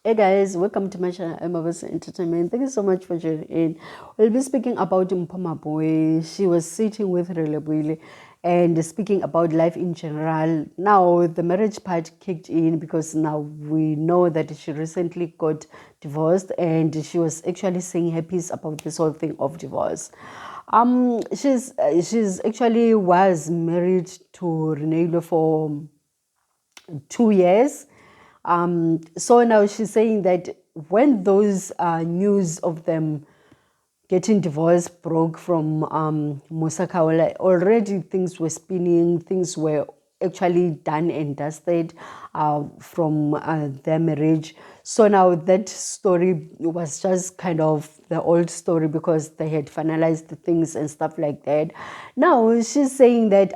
Hey guys, welcome to my channel, Mpho Entertainment. Thank you so much for joining in. We'll be speaking about Mpho Maboi. She was sitting with Relebile and speaking about life in general. Now, the marriage part kicked in because now we know that she recently got divorced and she was actually saying her piece about this whole thing of divorce. She's actually was married to Renelo for 2 years. So now she's saying that when those news of them getting divorced broke from Musa Kaola, already things were spinning, things were actually done and dusted from their marriage. So now that story was just kind of the old story because they had finalized the things and stuff like that. Now she's saying that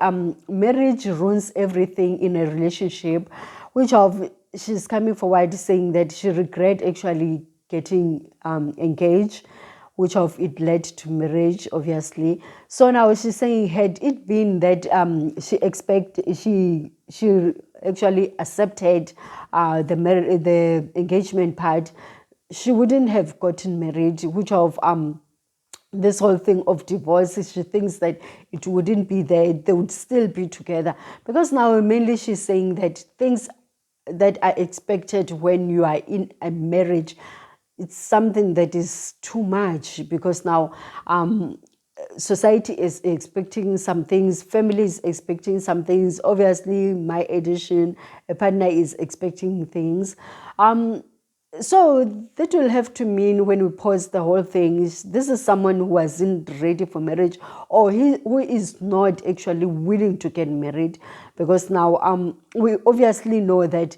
marriage ruins everything in a relationship, which of she's coming forward saying that she regret actually getting engaged, which of it led to marriage, obviously. So now she's saying, had it been that she actually accepted the engagement part, she wouldn't have gotten married, which of this whole thing of divorce, she thinks that it wouldn't be there, they would still be together. Because now mainly she's saying that things that are expected when you are in a marriage, it's something that is too much because now society is expecting some things, family is expecting some things, obviously my edition, a partner is expecting things. So that will have to mean when we pause the whole thing, this is someone who wasn't ready for marriage or who is not actually willing to get married, because now we obviously know that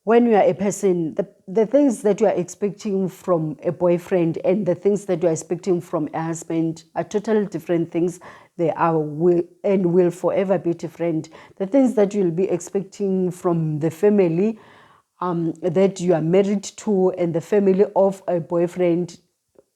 when you are a person, the things that you are expecting from a boyfriend and the things that you are expecting from a husband are totally different things. They are will forever be different. The things that you'll be expecting from the family that you are married to and the family of a boyfriend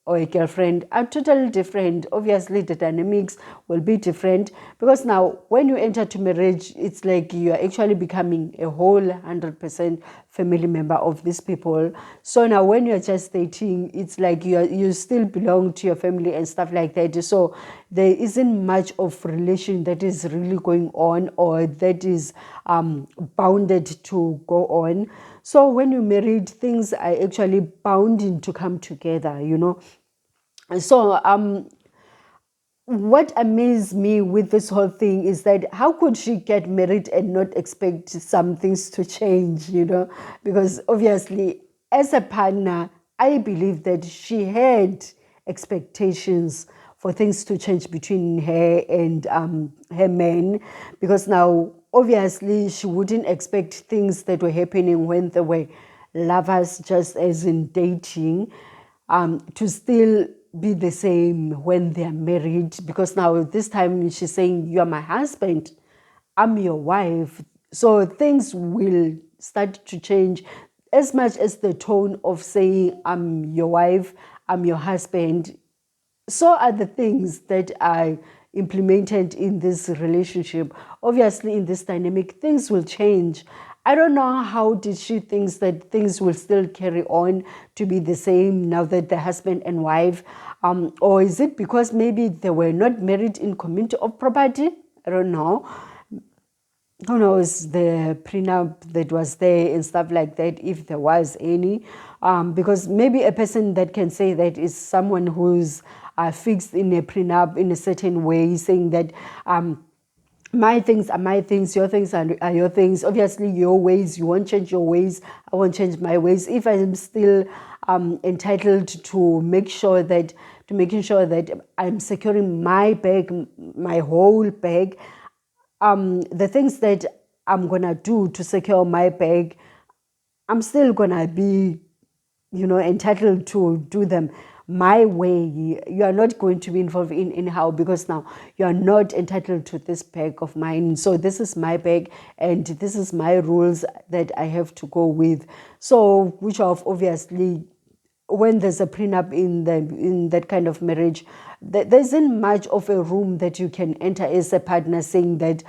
or a girlfriend are totally different. Obviously, the dynamics will be different because now when you enter to marriage, it's like you are actually becoming a whole 100% family member of these people. So now when you're just dating, it's like you still belong to your family and stuff like that. So there isn't much of relation that is really going on or that is bounded to go on. So when you're married, things are actually bounding to come together, you know. So what amazed me with this whole thing is that how could she get married and not expect some things to change, you know? Because obviously, as a partner, I believe that she had expectations for things to change between her and her man, because now obviously she wouldn't expect things that were happening when they were lovers, just as in dating, to still be the same when they are married, because now this time she's saying, you are my husband, I'm your wife. So things will start to change. As much as the tone of saying I'm your wife, I'm your husband, so are the things that are implemented in this relationship. Obviously, in this dynamic, things will change. I don't know how did she thinks that things will still carry on to be the same now that the husband and wife, or is it because maybe they were not married in community of property? I don't know. Who knows the prenup that was there and stuff like that, if there was any, because maybe a person that can say that is someone who's fixed in a prenup in a certain way, saying that my things are my things, your things are your things. Obviously, your ways, you won't change your ways, I won't change my ways. If I'm still entitled to making sure that I'm securing my bag, my whole bag, the things that I'm gonna do to secure my bag, I'm still gonna be, you know, entitled to do them my way. You are not going to be involved in anyhow, because now you are not entitled to this bag of mine. So this is my bag and this is my rules that I have to go with. So which of obviously, when there's a prenup in that kind of marriage, there isn't much of a room that you can enter as a partner saying that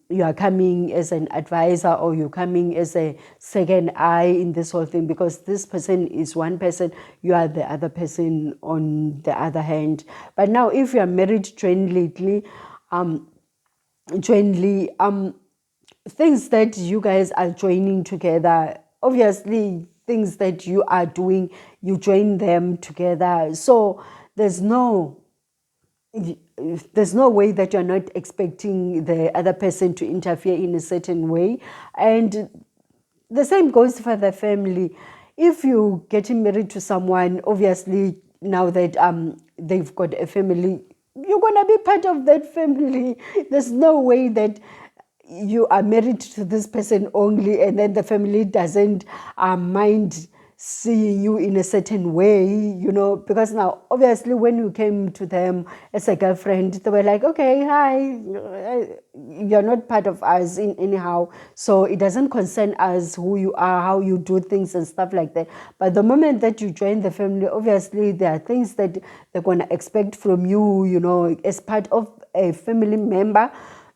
you are coming as an advisor, or you're coming as a second eye in this whole thing, because this person is one person, you are the other person on the other hand. But now if you are married jointly, jointly things that you guys are joining together, obviously things that you are doing, you join them together. So there's no way that you're not expecting the other person to interfere in a certain way. And the same goes for the family. If you getting married to someone, obviously now that they've got a family, you're gonna be part of that family. There's no way that you are married to this person only and then the family doesn't mind seeing you in a certain way, because now obviously when you came to them as a girlfriend, they were like, okay, hi, you're not part of us in anyhow, so it doesn't concern us who you are, how you do things and stuff like that. But the moment that you join the family, obviously there are things that they're going to expect from you, as part of a family member,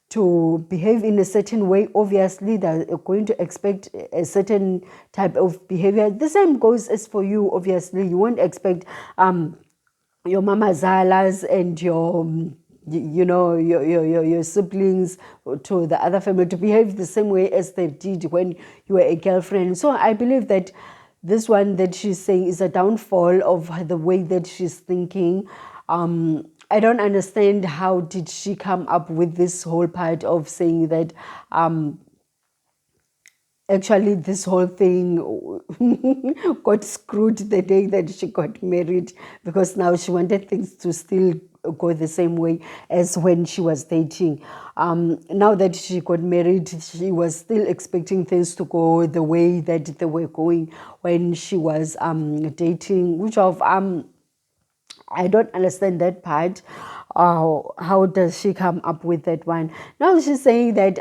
to behave in a certain way. Obviously they're going to expect a certain type of behavior. The same goes as for you. Obviously you won't expect your mama zalas and your siblings to the other family to behave the same way as they did when you were a girlfriend. So I believe that this one that she's saying is a downfall of the way that she's thinking. I don't understand how did she come up with this whole part of saying that actually this whole thing got screwed the day that she got married, because now she wanted things to still go the same way as when she was dating. Now that she got married, she was still expecting things to go the way that they were going when she was dating, which of I don't understand that part. How does she come up with that one? Now she's saying that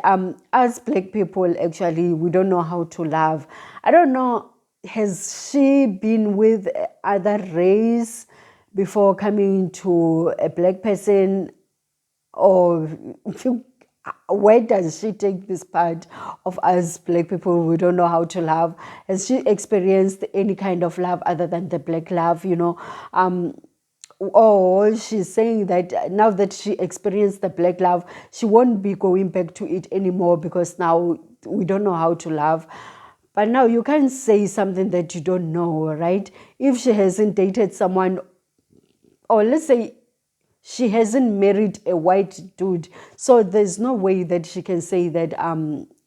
as Black people, actually, we don't know how to love. I don't know, has she been with other race before coming to a Black person? Or where does she take this part of us Black people? We don't know how to love. Has she experienced any kind of love other than the Black love, or she's saying that now that she experienced the Black love, she won't be going back to it anymore because now we don't know how to love. But now you can't say something that you don't know, right? If she hasn't dated someone, or let's say she hasn't married a white dude, so there's no way that she can say that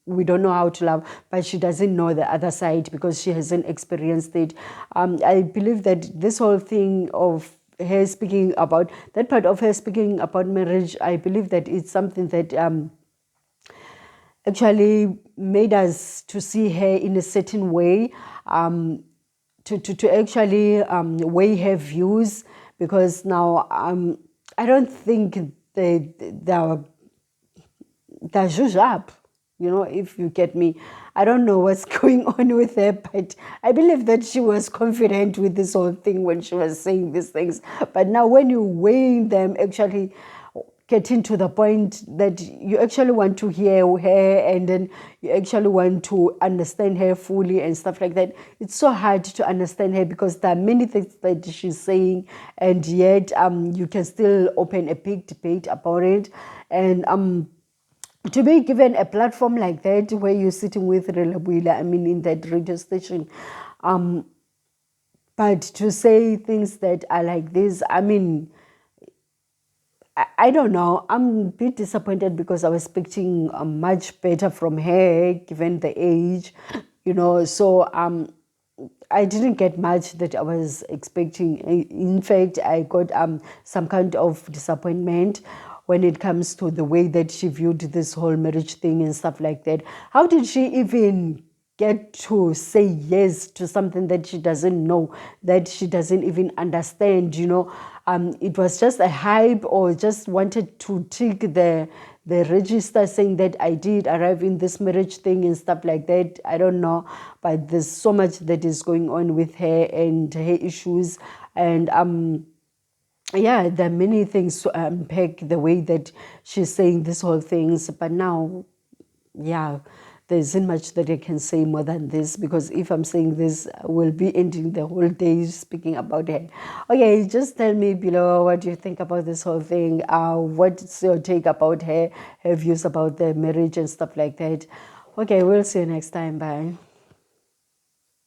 we don't know how to love, but she doesn't know the other side because she hasn't experienced it. I believe that this whole thing of her speaking about that part of her speaking about marriage, I believe that it's something that actually made us to see her in a certain way, to actually weigh her views, because now I don't think they're zhuzh up, if you get me. I don't know what's going on with her, but I believe that she was confident with this whole thing when she was saying these things. But now when you weigh them, actually getting to the point that you actually want to hear her and then you actually want to understand her fully and stuff like that, it's so hard to understand her because there are many things that she's saying, and yet you can still open a big debate about it. And to be given a platform like that where you're sitting with Relabuila, in that radio station, but to say things that are like this, I don't know. I'm a bit disappointed because I was expecting much better from her given the age, So I didn't get much that I was expecting. In fact, I got some kind of disappointment when it comes to the way that she viewed this whole marriage thing and stuff like that. How did she even get to say yes to something that she doesn't know, that she doesn't even understand, it was just a hype, or just wanted to tick the register saying that I did arrive in this marriage thing and stuff like that. I don't know, but there's so much that is going on with her and her issues. And yeah, there are many things to unpack the way that she's saying this whole things. But now, yeah, there isn't much that I can say more than this, because if I'm saying this, we'll be ending the whole day speaking about her. Okay, just tell me below what you think about this whole thing. What's your take about her views about the marriage and stuff like that. Okay, we'll see you next time. Bye.